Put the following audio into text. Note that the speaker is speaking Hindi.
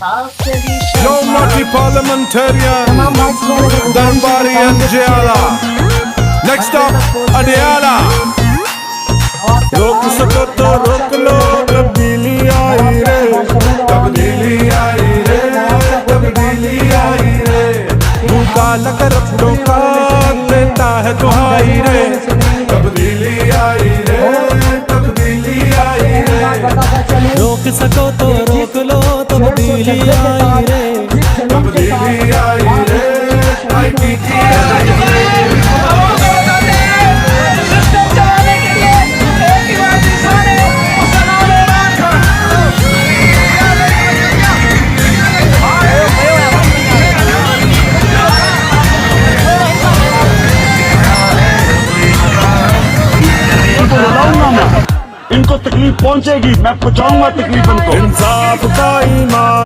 No naughty parliamentarian, Dhanbari and Jayala. Next up, Adiala. रोक सको तो रोक लो, तब्दीली आई रे, तब्दीली आई रे, तब्दीली आई रे। मुँह काला कर अपनों का देता है दुहाई रे, तब्दीली आई रे, तब्दीली आई रे। रोक सको तो रोक लो, तब्दीली आई रे, तब्दीली आई रे, ITT आई रे। इनको तकलीफ पहुंचेगी, मैं पहुंचाऊंगा तकलीफ इनको। इंसाफ का ईमान।